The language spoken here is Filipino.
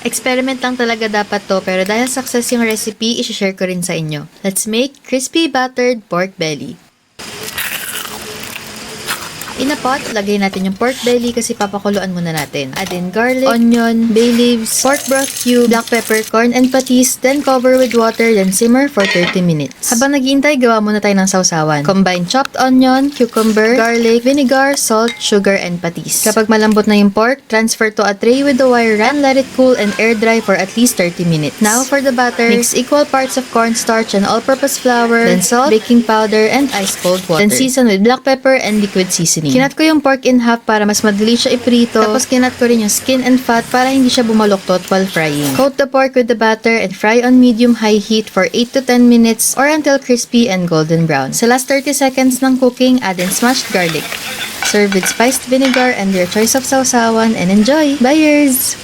Experiment lang talaga dapat to, pero dahil success yung recipe, isi-share ko rin sa inyo. Let's make crispy buttered pork belly. In a pot, lagay natin yung pork belly kasi papakuluan muna natin. Add in garlic, onion, bay leaves, pork broth cube, black pepper, corn, and patis, then cover with water, then simmer for 30 minutes. Habang naghihintay, gawa muna tayo ng sausawan. Combine chopped onion, cucumber, garlic, vinegar, salt, sugar, and patis. Kapag malambot na yung pork, transfer to a tray with the wire wrap and let it cool and air dry for at least 30 minutes. Now for the batter, mix equal parts of cornstarch and all-purpose flour, then salt, baking powder, and ice cold water. Then season with black pepper and liquid seasoning. Kinat ko yung pork in half para mas madali siya iprito. Tapos kinat ko rin yung skin and fat para hindi siya bumaluktot while frying. Coat the pork with the batter and fry on medium-high heat for 8 to 10 minutes or until crispy and golden brown. Sa last 30 seconds ng cooking, add in smashed garlic. Serve with spiced vinegar and your choice of sausawan and enjoy! Buyers!